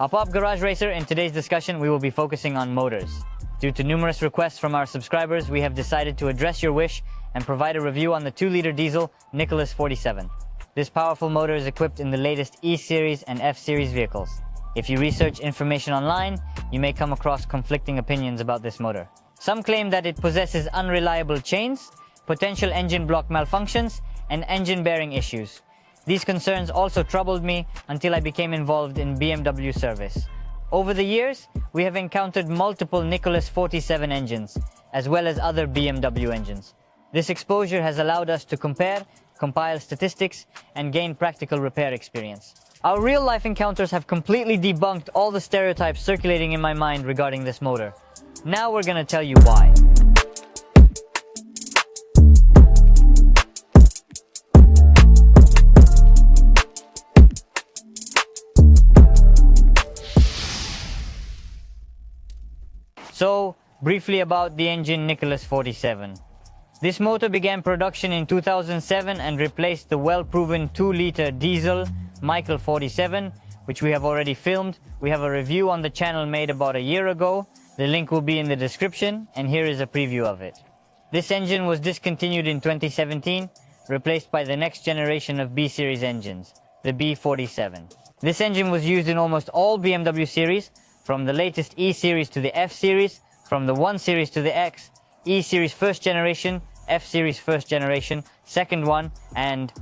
Hop Garage Racer, in today's discussion we will be focusing on motors. Due to numerous requests from our subscribers, we have decided to address your wish and provide a review on the 2-liter diesel N47. This powerful motor is equipped in the latest E-Series and F-Series vehicles. If you research information online, you may come across conflicting opinions about this motor. Some claim that it possesses unreliable chains, potential engine block malfunctions, and engine bearing issues. These concerns also troubled me until I became involved in BMW service. Over the years, we have encountered multiple N47 engines, as well as other BMW engines. This exposure has allowed us to compare, compile statistics, and gain practical repair experience. Our real-life encounters have completely debunked all the stereotypes circulating in my mind regarding this motor. Now we're gonna tell you why. So, briefly about the engine N47. This motor began production in 2007 and replaced the well-proven 2-liter diesel Michael 47, which we have already filmed. We have a review on the channel made about a year ago. The link will be in the description, and here is a preview of it. This engine was discontinued in 2017, replaced by the next generation of B-Series engines, the B47. This engine was used in almost all BMW series, from the latest E-Series to the F-Series, from the 1 Series to the X, E-Series first generation, F-Series first generation, second one, and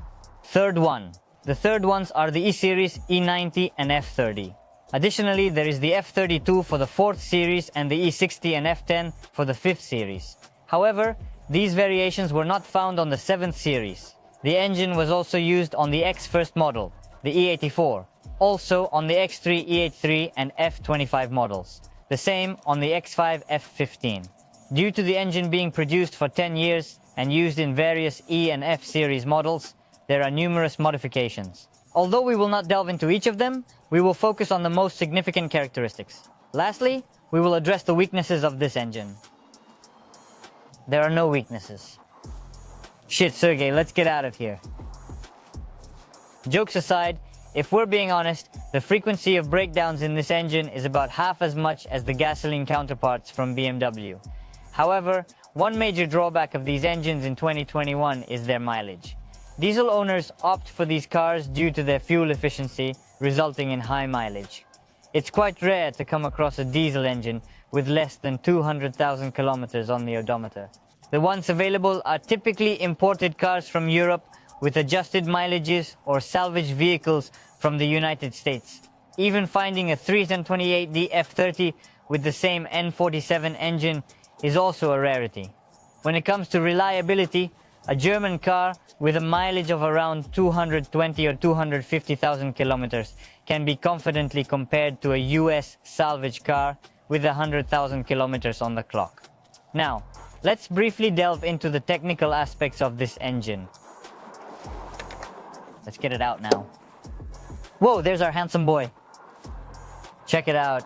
third one. The third ones are the E-Series, E90 and F30. Additionally, there is the F32 for the 4th series and the E60 and F10 for the 5th series. However, these variations were not found on the 7th series. The engine was also used on the X first model, the E84, also on the X3, E83 and F25 models, the same on the X5, F15. Due to the engine being produced for 10 years and used in various E and F series models, there are numerous modifications. Although we will not delve into each of them, we will focus on the most significant characteristics. Lastly, we will address the weaknesses of this engine. There are no weaknesses. Shit, Sergey, let's get out of here. Jokes aside, if we're being honest, the frequency of breakdowns in this engine is about half as much as the gasoline counterparts from BMW. However, one major drawback of these engines in 2021 is their mileage. Diesel owners opt for these cars due to their fuel efficiency, resulting in high mileage. It's quite rare to come across a diesel engine with less than 200,000 kilometers on the odometer. The ones available are typically imported cars from Europe with adjusted mileages or salvaged vehicles from the United States. Even finding a 328D F30 with the same N47 engine is also a rarity. When it comes to reliability, a German car with a mileage of around 220 or 250,000 kilometers can be confidently compared to a US salvage car with 100,000 kilometers on the clock. Now, let's briefly delve into the technical aspects of this engine. Let's get it out now. Whoa, there's our handsome boy. Check it out.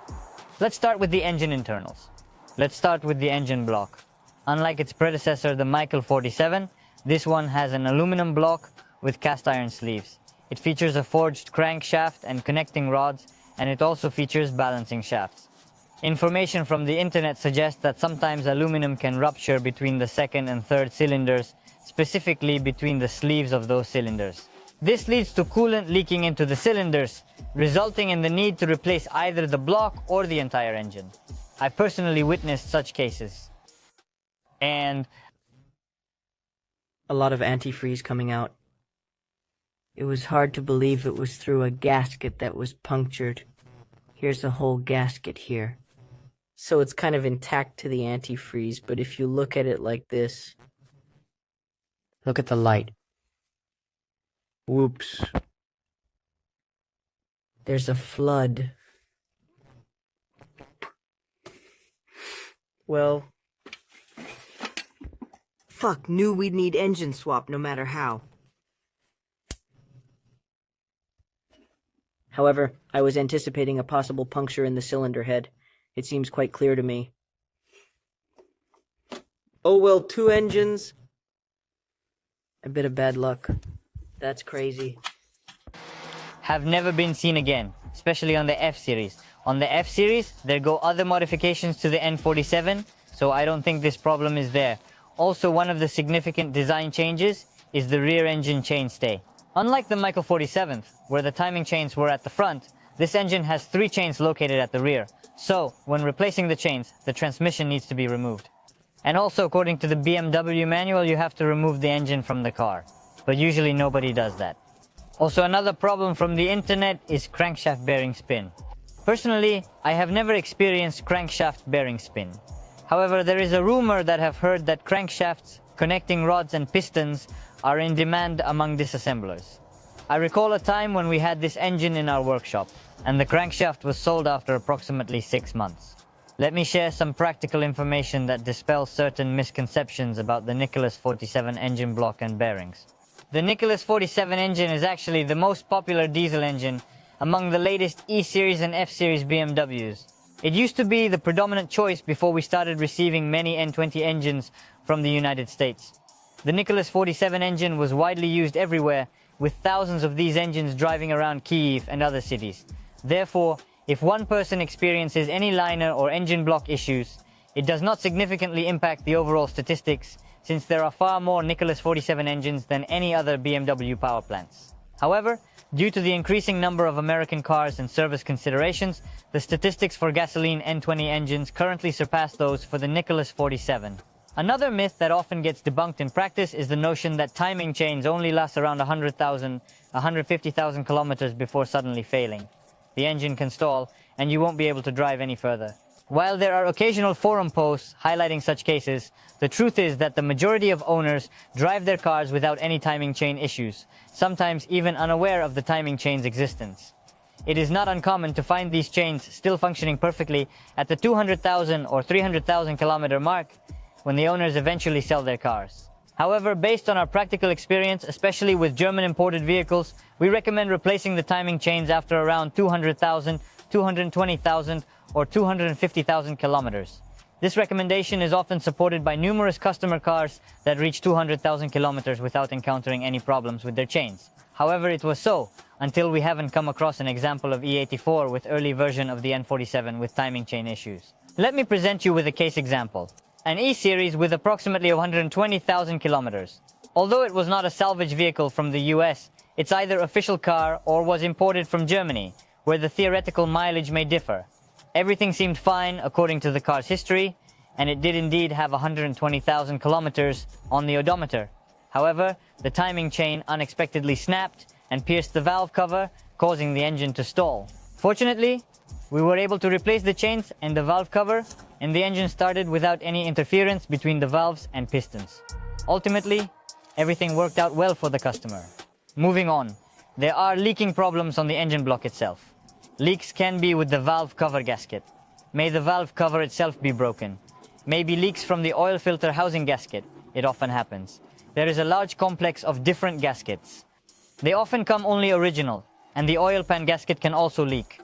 Let's start with the engine internals. Let's start with the engine block. Unlike its predecessor, the Michael 47, this one has an aluminum block with cast iron sleeves. It features a forged crankshaft and connecting rods, and it also features balancing shafts. Information from the internet suggests that sometimes aluminum can rupture between the second and third cylinders, specifically between the sleeves of those cylinders. This leads to coolant leaking into the cylinders, resulting in the need to replace either the block or the entire engine. I personally witnessed such cases. And a lot of antifreeze coming out. It was hard to believe it was through a gasket that was punctured. Here's a whole gasket here. So it's kind of intact to the antifreeze, but if you look at it like this, look at the light. Whoops. There's a flood. Well, fuck, knew we'd need engine swap no matter how. However, I was anticipating a possible puncture in the cylinder head. It seems quite clear to me. Oh well, 2 engines. A bit of bad luck. That's crazy. Have never been seen again. especially on the F series. On the F series, there go other modifications to the N47, so I don't think this problem is there. Also, one of the significant design changes is the rear engine chainstay. Unlike the Michael 47th, where the timing chains were at the front, this engine has 3 chains located at the rear. So, when replacing the chains, the transmission needs to be removed. And also, according to the BMW manual, you have to remove the engine from the car. But usually nobody does that. Also, another problem from the internet is crankshaft bearing spin. Personally, I have never experienced crankshaft bearing spin. However, there is a rumor that I've heard that crankshafts, connecting rods and pistons are in demand among disassemblers. I recall a time when we had this engine in our workshop, and the crankshaft was sold after approximately 6 months. Let me share some practical information that dispels certain misconceptions about the Nicholas 47 engine block and bearings. The Nicholas 47 engine is actually the most popular diesel engine among the latest E-Series and F-Series BMWs. It used to be the predominant choice before we started receiving many N20 engines from the United States. The Nicholas 47 engine was widely used everywhere, with thousands of these engines driving around Kyiv and other cities. Therefore, if one person experiences any liner or engine block issues, it does not significantly impact the overall statistics, since there are far more Nicholas 47 engines than any other BMW power plants. However, due to the increasing number of American cars and service considerations, the statistics for gasoline N20 engines currently surpass those for the Nicholas 47. Another myth that often gets debunked in practice is the notion that timing chains only last around 150,000 kilometers before suddenly failing. The engine can stall, and you won't be able to drive any further. While there are occasional forum posts highlighting such cases, the truth is that the majority of owners drive their cars without any timing chain issues, sometimes even unaware of the timing chain's existence. It is not uncommon to find these chains still functioning perfectly at the 200,000 or 300,000 kilometer mark when the owners eventually sell their cars. However, based on our practical experience, especially with German imported vehicles, we recommend replacing the timing chains after around 200,000, 220,000, or 250,000 kilometers. This recommendation is often supported by numerous customer cars that reach 200,000 kilometers without encountering any problems with their chains. However, it was so until we haven't come across an example of E84 with early version of the N47 with timing chain issues. Let me present you with a case example. An E-Series with approximately 120,000 kilometers. Although it was not a salvage vehicle from the US, it's either official car or was imported from Germany, where the theoretical mileage may differ. Everything seemed fine according to the car's history, and it did indeed have 120,000 kilometers on the odometer. However, the timing chain unexpectedly snapped and pierced the valve cover, causing the engine to stall. Fortunately, we were able to replace the chains and the valve cover, and the engine started without any interference between the valves and pistons. Ultimately, everything worked out well for the customer. Moving on, there are leaking problems on the engine block itself. Leaks can be with the valve cover gasket. May the valve cover itself be broken. Maybe leaks from the oil filter housing gasket. It often happens. There is a large complex of different gaskets. They often come only original, and the oil pan gasket can also leak.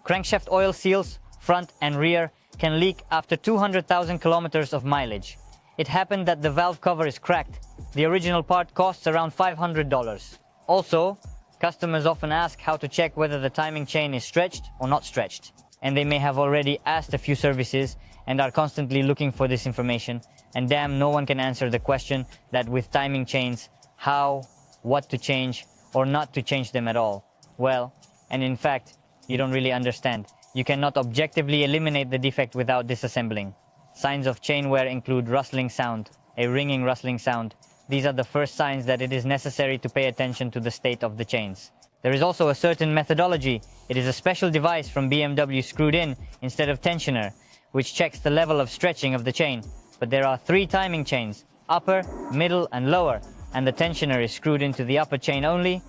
Crankshaft oil seals, front and rear, can leak after 200,000 kilometers of mileage. It happened that the valve cover is cracked. The original part costs around $500. Also, customers often ask how to check whether the timing chain is stretched or not stretched. And they may have already asked a few services and are constantly looking for this information. And damn, no one can answer the question that with timing chains, how, what to change, or not to change them at all. Well, and in fact, you don't really understand. You cannot objectively eliminate the defect without disassembling. Signs of chain wear include rustling sound, a ringing rustling sound. These are the first signs that it is necessary to pay attention to the state of the chains. There is also a certain methodology. It is a special device from BMW screwed in instead of tensioner, which checks the level of stretching of the chain. But there are 3 timing chains, upper, middle, and lower, and the tensioner is screwed into the upper chain only,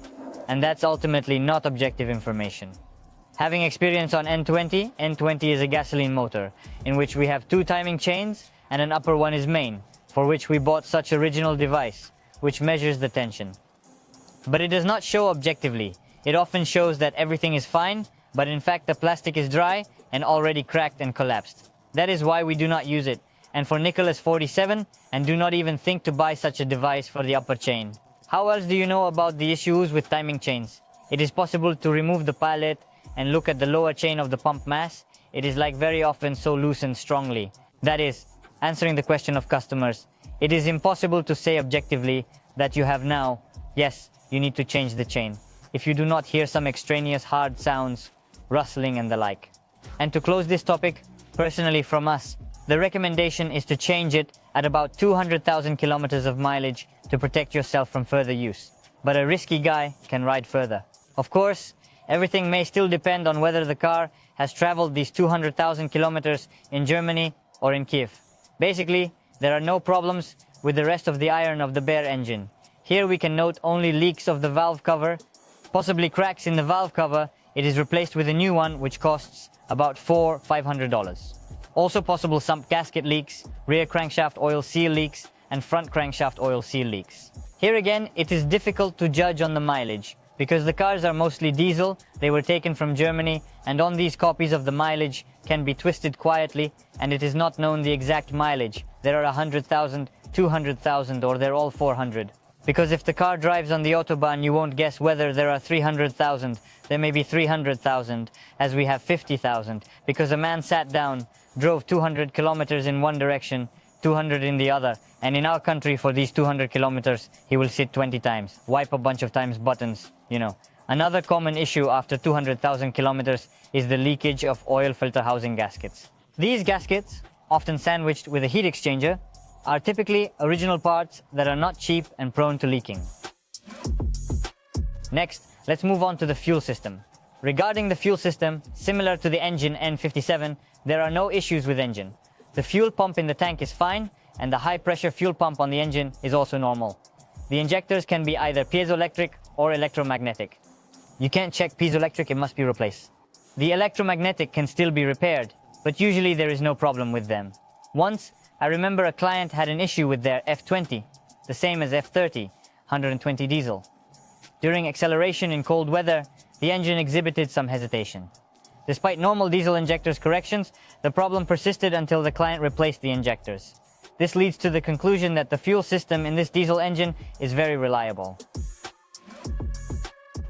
and that's ultimately not objective information. Having experience on N20, N20 is a gasoline motor, in which we have 2 timing chains and an upper one is main, for which we bought such original device, which measures the tension. But it does not show objectively. It often shows that everything is fine, but in fact the plastic is dry and already cracked and collapsed. That is why we do not use it, and for Nicholas 47, and do not even think to buy such a device for the upper chain. How else do you know about the issues with timing chains? It is possible to remove the pilot and look at the lower chain of the pump mass, it is like very often so loosened strongly. That is, answering the question of customers, it is impossible to say objectively that you have now, yes, you need to change the chain, if you do not hear some extraneous hard sounds, rustling and the like. And to close this topic, personally from us, the recommendation is to change it at about 200,000 kilometers of mileage to protect yourself from further use. But a risky guy can ride further. Of course, everything may still depend on whether the car has traveled these 200,000 kilometers in Germany or in Kiev. Basically, there are no problems with the rest of the iron of the bare engine. Here we can note only leaks of the valve cover, possibly cracks in the valve cover. It is replaced with a new one which costs about $500. Also possible sump gasket leaks, rear crankshaft oil seal leaks, and front crankshaft oil seal leaks. Here again, it is difficult to judge on the mileage. Because the cars are mostly diesel, they were taken from Germany, and on these copies of the mileage can be twisted quietly, and it is not known the exact mileage. There are 100,000, 200,000, or they're all 400. Because if the car drives on the Autobahn, you won't guess whether there are 300,000. There may be 300,000, as we have 50,000, because a man sat down, drove 200 kilometers in one direction, 200 in the other, and in our country for these 200 kilometers, he will sit 20 times, wipe a bunch of times buttons, you know. Another common issue after 200,000 kilometers is the leakage of oil filter housing gaskets. These gaskets, often sandwiched with a heat exchanger, are typically original parts that are not cheap and prone to leaking. Next, let's move on to the fuel system. Regarding the fuel system, similar to the engine N57, there are no issues with engine. The fuel pump in the tank is fine, and the high-pressure fuel pump on the engine is also normal. The injectors can be either piezoelectric or electromagnetic. You can't check piezoelectric, it must be replaced. The electromagnetic can still be repaired, but usually there is no problem with them. Once, I remember a client had an issue with their F20, the same as F30, 120 diesel. During acceleration in cold weather, the engine exhibited some hesitation. Despite normal diesel injectors corrections, the problem persisted until the client replaced the injectors. This leads to the conclusion that the fuel system in this diesel engine is very reliable.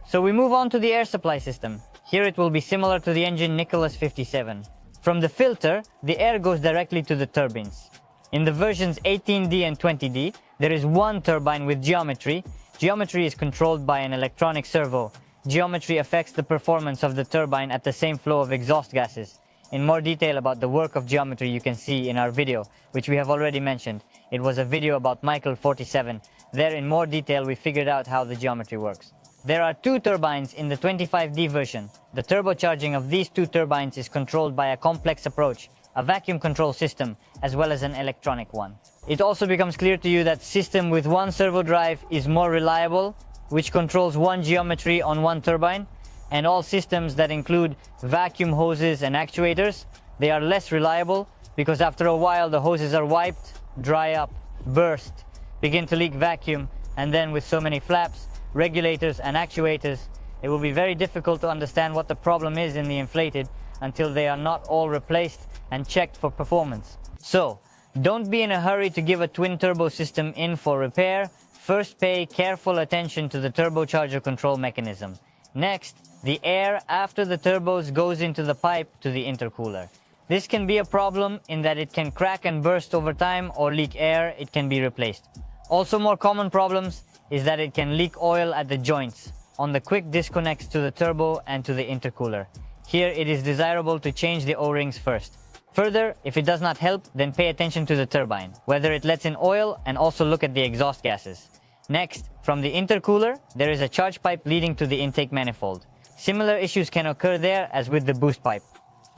So we move on to the air supply system. Here it will be similar to the engine N47. From the filter, the air goes directly to the turbines. In the versions 18D and 20D, there is one turbine with geometry. Geometry is controlled by an electronic servo. Geometry affects the performance of the turbine at the same flow of exhaust gases. In more detail about the work of geometry you can see in our video, which we have already mentioned. It was a video about N47. There in more detail we figured out how the geometry works. There are two turbines in the 25D version. The turbocharging of these two turbines is controlled by a complex approach, a vacuum control system, as well as an electronic one. It also becomes clear to you that system with one servo drive is more reliable, which controls one geometry on one turbine, and all systems that include vacuum hoses and actuators, they are less reliable because after a while the hoses are wiped, dry up, burst, begin to leak vacuum, and then with so many flaps, regulators and actuators, it will be very difficult to understand what the problem is in the inflated until they are not all replaced and checked for performance. So, don't be in a hurry to give a twin turbo system in for repair. First pay careful attention to the turbocharger control mechanism. Next, the air after the turbos goes into the pipe to the intercooler. This can be a problem in that it can crack and burst over time or leak air, it can be replaced. Also more common problems is that it can leak oil at the joints, on the quick disconnects to the turbo and to the intercooler. Here it is desirable to change the O-rings first. Further, if it does not help, then pay attention to the turbine, whether it lets in oil, and also look at the exhaust gases. Next, from the intercooler, there is a charge pipe leading to the intake manifold. Similar issues can occur there as with the boost pipe.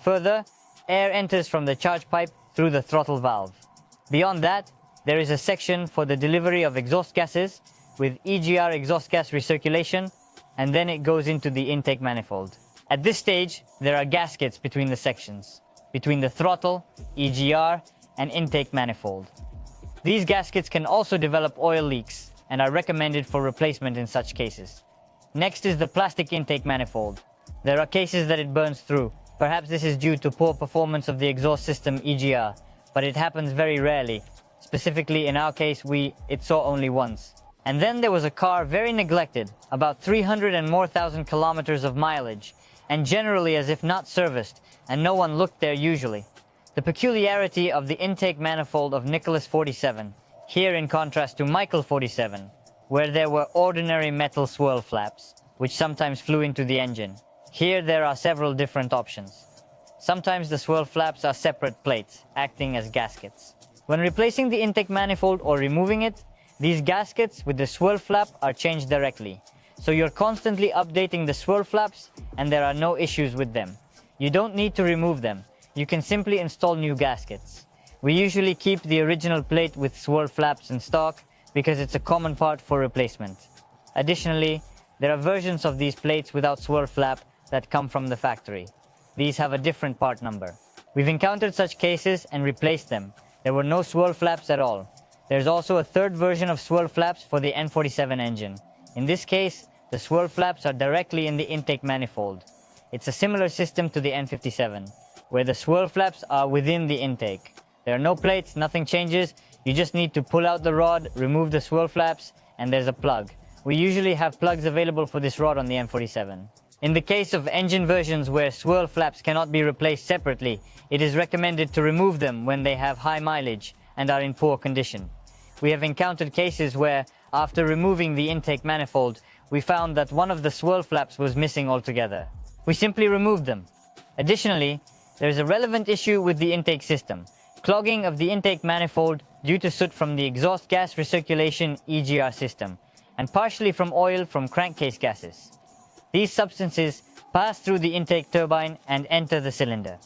Further, air enters from the charge pipe through the throttle valve. Beyond that, there is a section for the delivery of exhaust gases with EGR exhaust gas recirculation, and then it goes into the intake manifold. At this stage, there are gaskets between the sections, between the throttle, EGR, and intake manifold. These gaskets can also develop oil leaks and are recommended for replacement in such cases. Next is the plastic intake manifold. There are cases that it burns through. Perhaps this is due to poor performance of the exhaust system EGR, but it happens very rarely. Specifically in our case, it saw only once. And then there was a car very neglected, about 300 and more thousand kilometers of mileage, and generally as if not serviced, and no one looked there usually. The peculiarity of the intake manifold of Nicholas 47, here in contrast to Michael 47, where there were ordinary metal swirl flaps, which sometimes flew into the engine. Here there are several different options. Sometimes the swirl flaps are separate plates, acting as gaskets. When replacing the intake manifold or removing it, these gaskets with the swirl flap are changed directly. So you're constantly updating the swirl flaps and there are no issues with them. You don't need to remove them. You can simply install new gaskets. We usually keep the original plate with swirl flaps in stock because it's a common part for replacement. Additionally, there are versions of these plates without swirl flap that come from the factory. These have a different part number. We've encountered such cases and replaced them. There were no swirl flaps at all. There's also a third version of swirl flaps for the N47 engine. In this case, the swirl flaps are directly in the intake manifold. It's a similar system to the N57, where the swirl flaps are within the intake. There are no plates, nothing changes. You just need to pull out the rod, remove the swirl flaps, and there's a plug. We usually have plugs available for this rod on the N47. In the case of engine versions where swirl flaps cannot be replaced separately, it is recommended to remove them when they have high mileage and are in poor condition. We have encountered cases where, after removing the intake manifold, we found that one of the swirl flaps was missing altogether. We simply removed them. Additionally, there is a relevant issue with the intake system, clogging of the intake manifold due to soot from the exhaust gas recirculation EGR system, and partially from oil from crankcase gases. These substances pass through the intake turbine and enter the cylinder.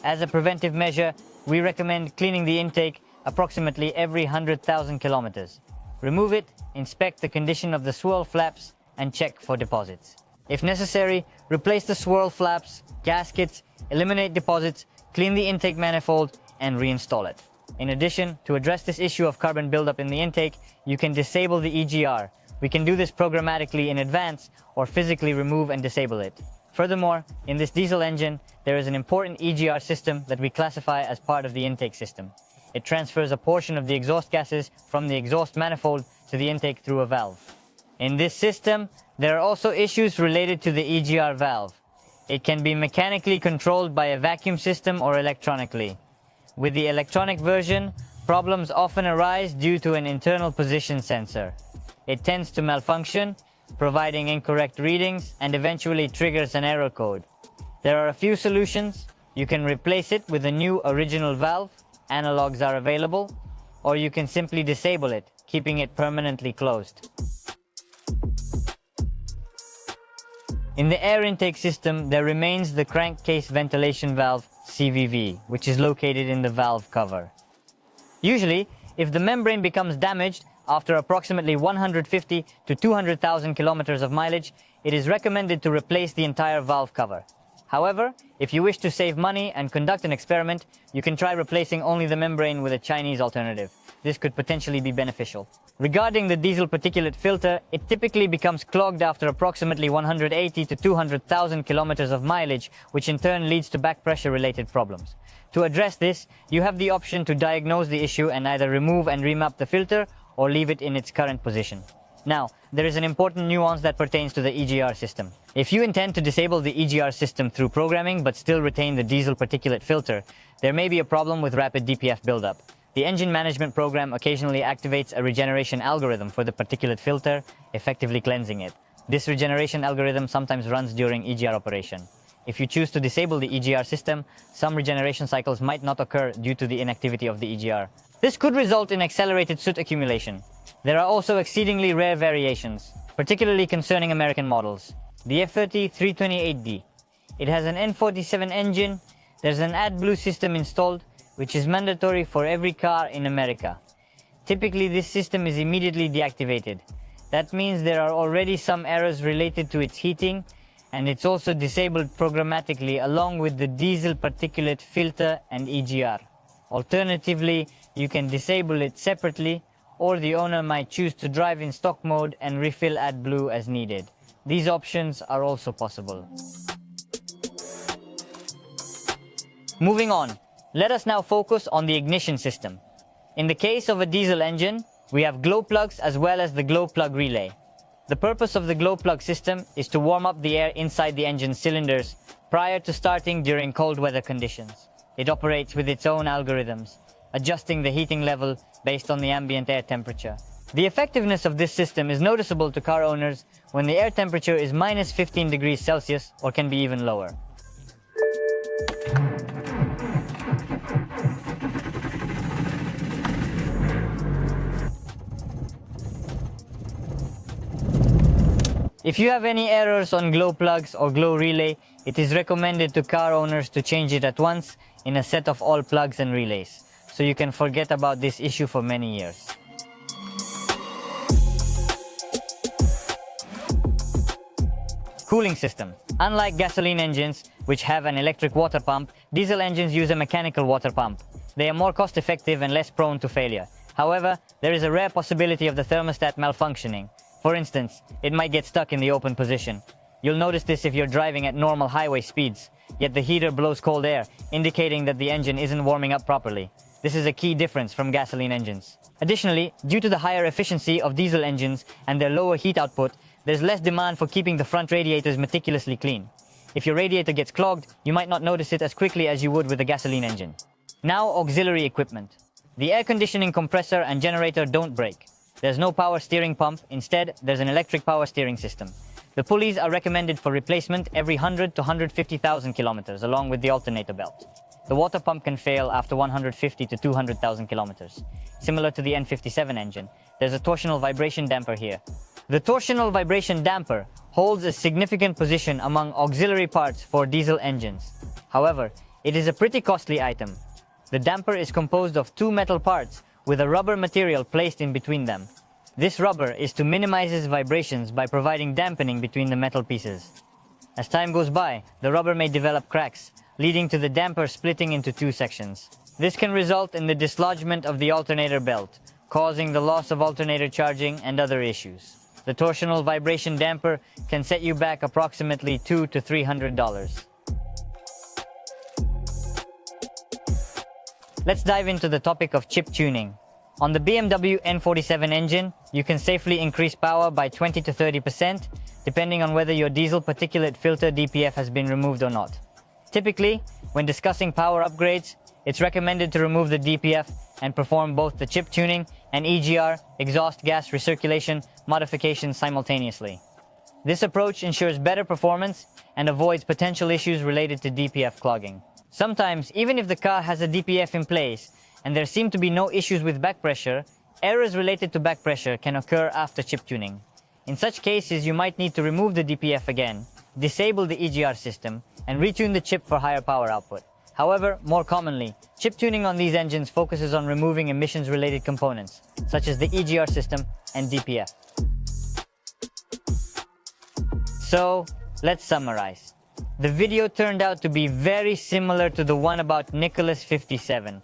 As a preventive measure, we recommend cleaning the intake approximately every 100,000 kilometers. Remove it, inspect the condition of the swirl flaps, and check for deposits. If necessary, replace the swirl flaps, gaskets, eliminate deposits, clean the intake manifold, and reinstall it. In addition, to address this issue of carbon buildup in the intake, you can disable the EGR. We can do this programmatically in advance or physically remove and disable it. Furthermore, in this diesel engine, there is an important EGR system that we classify as part of the intake system. It transfers a portion of the exhaust gases from the exhaust manifold to the intake through a valve. In this system, there are also issues related to the EGR valve. It can be mechanically controlled by a vacuum system or electronically. With the electronic version, problems often arise due to an internal position sensor. It tends to malfunction, providing incorrect readings, and eventually triggers an error code. There are a few solutions. You can replace it with a new original valve, analogs are available, or you can simply disable it, keeping it permanently closed. In the air intake system, there remains the crankcase ventilation valve, CVV, which is located in the valve cover. Usually, if the membrane becomes damaged after approximately 150 to 200,000 kilometers of mileage, it is recommended to replace the entire valve cover. However, if you wish to save money and conduct an experiment, you can try replacing only the membrane with a Chinese alternative. This could potentially be beneficial. Regarding the diesel particulate filter, it typically becomes clogged after approximately 180 to 200,000 kilometers of mileage, which in turn leads to back pressure related problems. To address this, you have the option to diagnose the issue and either remove and remap the filter or leave it in its current position. Now, there is an important nuance that pertains to the EGR system. If you intend to disable the EGR system through programming but still retain the diesel particulate filter, there may be a problem with rapid DPF buildup. The engine management program occasionally activates a regeneration algorithm for the particulate filter, effectively cleansing it. This regeneration algorithm sometimes runs during EGR operation. If you choose to disable the EGR system, some regeneration cycles might not occur due to the inactivity of the EGR. This could result in accelerated soot accumulation. There are also exceedingly rare variations, particularly concerning American models. The F30 328D. It has an N47 engine. There's an AdBlue system installed, which is mandatory for every car in America. Typically, this system is immediately deactivated. That means there are already some errors related to its heating, and it's also disabled programmatically along with the diesel particulate filter and EGR. Alternatively, you can disable it separately, or the owner might choose to drive in stock mode and refill AdBlue as needed. These options are also possible. Moving on, let us now focus on the ignition system. In the case of a diesel engine, we have glow plugs as well as the glow plug relay. The purpose of the glow plug system is to warm up the air inside the engine cylinders prior to starting during cold weather conditions. It operates with its own algorithms, adjusting the heating level based on the ambient air temperature. The effectiveness of this system is noticeable to car owners when the air temperature is minus 15 degrees Celsius or can be even lower. If you have any errors on glow plugs or glow relay, it is recommended to car owners to change it at once in a set of all plugs and relays, so you can forget about this issue for many years. Cooling system. Unlike gasoline engines, which have an electric water pump, diesel engines use a mechanical water pump. They are more cost-effective and less prone to failure. However, there is a rare possibility of the thermostat malfunctioning. For instance, it might get stuck in the open position. You'll notice this if you're driving at normal highway speeds, yet the heater blows cold air, indicating that the engine isn't warming up properly. This is a key difference from gasoline engines. Additionally, due to the higher efficiency of diesel engines and their lower heat output, there's less demand for keeping the front radiators meticulously clean. If your radiator gets clogged, you might not notice it as quickly as you would with a gasoline engine. Now, auxiliary equipment. The air conditioning compressor and generator don't break. There's no power steering pump. Instead, there's an electric power steering system. The pulleys are recommended for replacement every 100 to 150,000 kilometers, along with the alternator belt. The water pump can fail after 150 to 200,000 kilometers. Similar to the N57 engine, there's a torsional vibration damper here. The torsional vibration damper holds a significant position among auxiliary parts for diesel engines. However, it is a pretty costly item. The damper is composed of two metal parts with a rubber material placed in between them. This rubber is to minimize its vibrations by providing dampening between the metal pieces. As time goes by, the rubber may develop cracks, leading to the damper splitting into two sections. This can result in the dislodgement of the alternator belt, causing the loss of alternator charging and other issues. The torsional vibration damper can set you back approximately $200 to $300. Let's dive into the topic of chip tuning. On the BMW N47 engine, you can safely increase power by 20 to 30%, depending on whether your diesel particulate filter DPF has been removed or not. Typically, when discussing power upgrades, it's recommended to remove the DPF and perform both the chip tuning and EGR, exhaust gas recirculation, modifications simultaneously. This approach ensures better performance and avoids potential issues related to DPF clogging. Sometimes, even if the car has a DPF in place and there seem to be no issues with back pressure, errors related to back pressure can occur after chip tuning. In such cases, you might need to remove the DPF again, disable the EGR system, and retune the chip for higher power output. However, more commonly, chip tuning on these engines focuses on removing emissions-related components, such as the EGR system and DPF. So, let's summarize. The video turned out to be very similar to the one about Nicholas 57.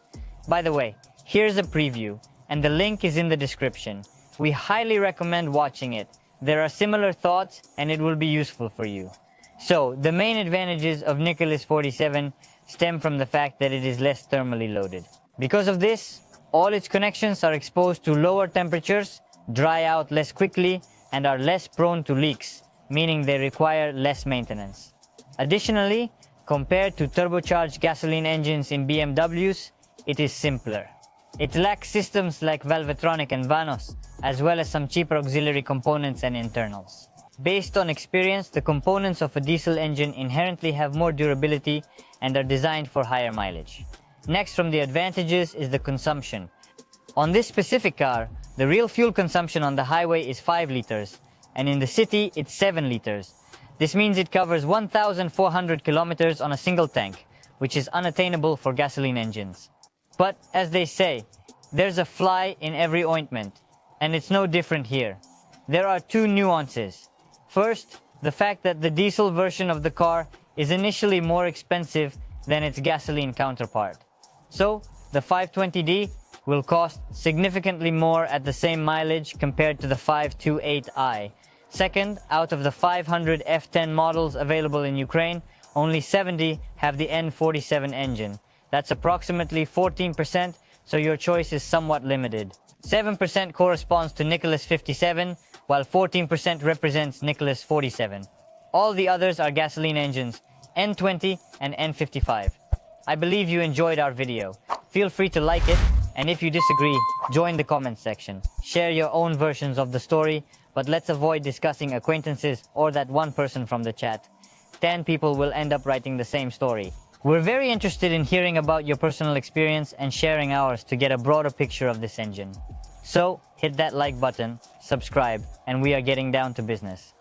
By the way, here's a preview, and the link is in the description. We highly recommend watching it. There are similar thoughts, and it will be useful for you. So, the main advantages of Nicholas 47 stem from the fact that it is less thermally loaded. Because of this, all its connections are exposed to lower temperatures, dry out less quickly, and are less prone to leaks, meaning they require less maintenance. Additionally, compared to turbocharged gasoline engines in BMWs, it is simpler. It lacks systems like Valvetronic and Vanos, as well as some cheaper auxiliary components and internals. Based on experience, the components of a diesel engine inherently have more durability and are designed for higher mileage. Next from the advantages is the consumption. On this specific car, the real fuel consumption on the highway is 5 liters, and in the city it's 7 liters. This means it covers 1,400 kilometers on a single tank, which is unattainable for gasoline engines. But, as they say, there's a fly in every ointment, and it's no different here. There are two nuances. First, the fact that the diesel version of the car is initially more expensive than its gasoline counterpart. So, the 520D will cost significantly more at the same mileage compared to the 528i. Second, out of the 500 F10 models available in Ukraine, only 70 have the N47 engine. That's approximately 14%, so your choice is somewhat limited. 7% corresponds to Nicholas 57, while 14% represents Nicholas 47. All the others are gasoline engines, N20 and N55. I believe you enjoyed our video. Feel free to like it, and if you disagree, join the comment section. Share your own versions of the story, but let's avoid discussing acquaintances or that one person from the chat. 10 people will end up writing the same story. We're very interested in hearing about your personal experience and sharing ours to get a broader picture of this engine. So, hit that like button, subscribe, and we are getting down to business.